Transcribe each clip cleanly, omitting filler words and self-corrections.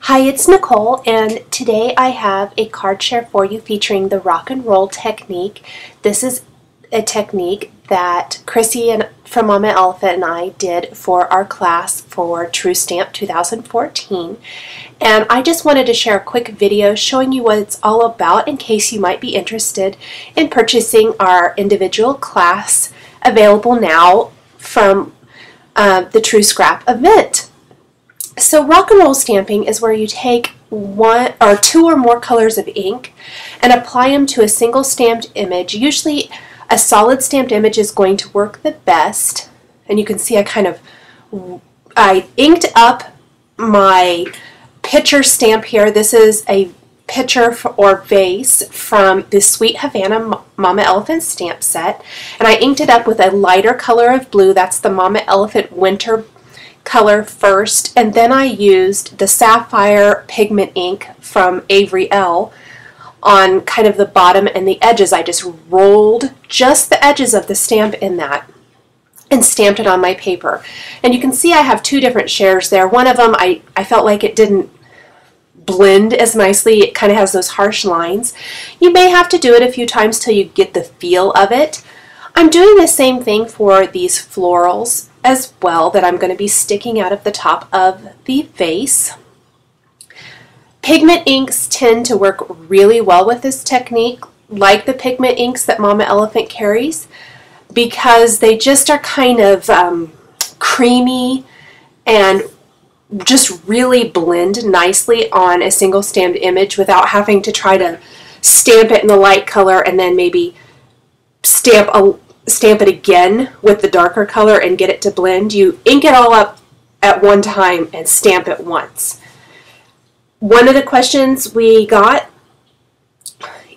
Hi, it's Nicole, and today I have a card share for you featuring the rock and roll technique. This is a technique that Chrissy from Mama Elephant and I did for our class for True Stamp 2014. And I just wanted to share a quick video showing you what it's all about in case you might be interested in purchasing our individual class available now from the True Scrap event. So rock and roll stamping is where you take one or two or more colors of ink and apply them to a single stamped image. Usually a solid stamped image is going to work the best. And you can see I inked up my picture stamp here. This is a picture or vase from the Sweet Havana Mama Elephant stamp set. And I inked it up with a lighter color of blue. That's the Mama Elephant Winter color first, and then I used the Sapphire pigment ink from Avery Elle on kind of the bottom and the edges. I just rolled just the edges of the stamp in that and stamped it on my paper. And you can see I have two different shares there. One of them I felt like it didn't blend as nicely. It kind of has those harsh lines. You may have to do it a few times till you get the feel of it. I'm doing the same thing for these florals as well that I'm going to be sticking out of the top of the vase. Pigment inks tend to work really well with this technique, like the pigment inks that Mama Elephant carries, because they just are kind of creamy and just really blend nicely on a single stamped image without having to try to stamp it in a light color and then maybe stamp it again with the darker color and get it to blend. You ink it all up at one time and stamp it once. One of the questions we got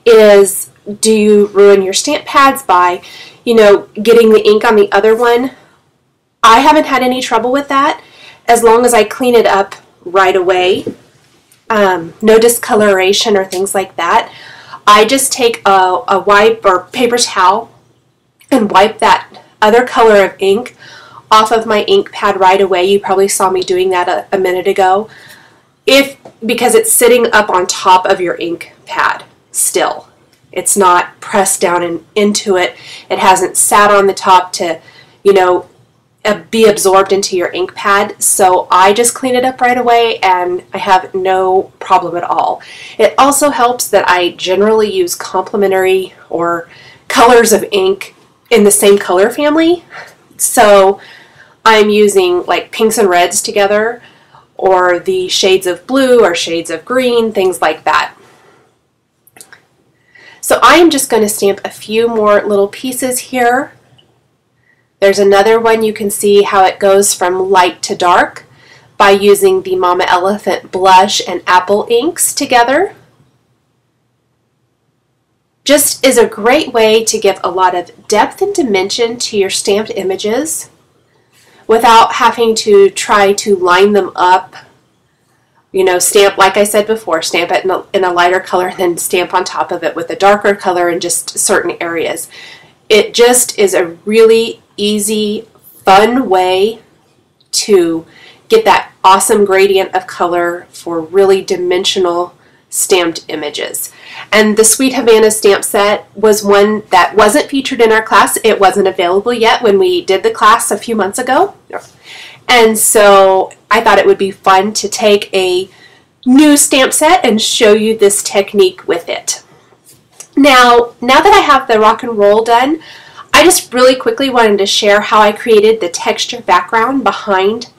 is, do you ruin your stamp pads by, getting the ink on the other one? I haven't had any trouble with that as long as I clean it up right away. No discoloration or things like that. I just take a wipe or paper towel and wipe that other color of ink off of my ink pad right away. You probably saw me doing that a minute ago. Because it's sitting up on top of your ink pad still. It's not pressed down and into it. It hasn't sat on the top to, be absorbed into your ink pad. So I just clean it up right away and I have no problem at all. It also helps that I generally use complementary or colors of ink in the same color family. So I'm using like pinks and reds together, or the shades of blue or shades of green, things like that. So I am just going to stamp a few more little pieces here. There's another one. You can see how it goes from light to dark by using the Mama Elephant blush and apple inks together. Just is a great way to give a lot of depth and dimension to your stamped images without having to try to line them up. Stamp, like I said before, stamp it in a lighter color and then stamp on top of it with a darker color in just certain areas. It just is a really easy, fun way to get that awesome gradient of color for really dimensional stamped images. And the Sweet Havana stamp set was one that wasn't featured in our class. It wasn't available yet when we did the class a few months ago. And so I thought it would be fun to take a new stamp set and show you this technique with it. Now that I have the rock and roll done, I just really quickly wanted to share how I created the texture background behind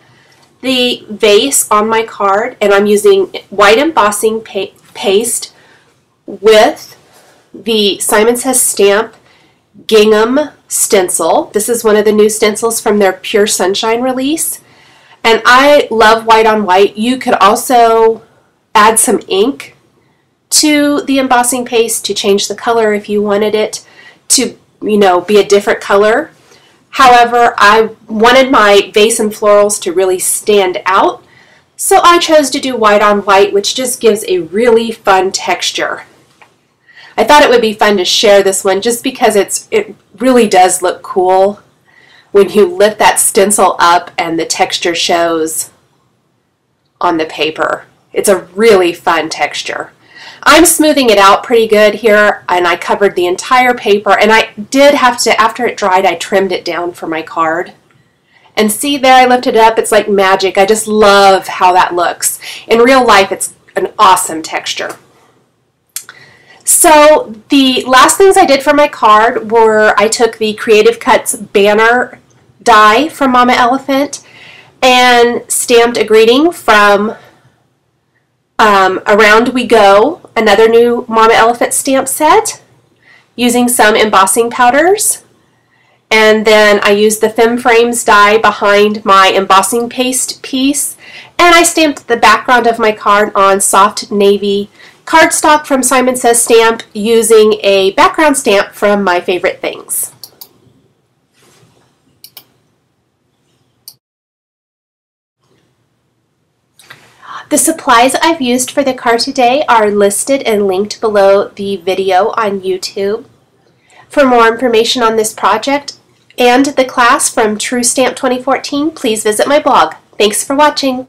the vase on my card. And I'm using white embossing paste with the Simon Says Stamp gingham stencil. This is one of the new stencils from their Pure Sunshine release. And I love white on white. You could also add some ink to the embossing paste to change the color if you wanted it to, be a different color. However, I wanted my vase and florals to really stand out. So I chose to do white on white, which just gives a really fun texture. I thought it would be fun to share this one just because it really does look cool when you lift that stencil up and the texture shows on the paper. It's a really fun texture. I'm smoothing it out pretty good here, and I covered the entire paper, and I did have to, after it dried, I trimmed it down for my card. And see there, I lifted it up. It's like magic. I just love how that looks. In real life, it's an awesome texture. So the last things I did for my card were I took the Creative Cuts banner die from Mama Elephant and stamped a greeting from Around We Go, another new Mama Elephant stamp set, using some embossing powders. And then I used the Fem Frames die behind my embossing paste piece, and I stamped the background of my card on soft navy cardstock from Simon Says Stamp using a background stamp from My Favorite Things. The supplies I've used for the card today are listed and linked below the video on YouTube. For more information on this project and the class from True Stamp 2014, please visit my blog. Thanks for watching.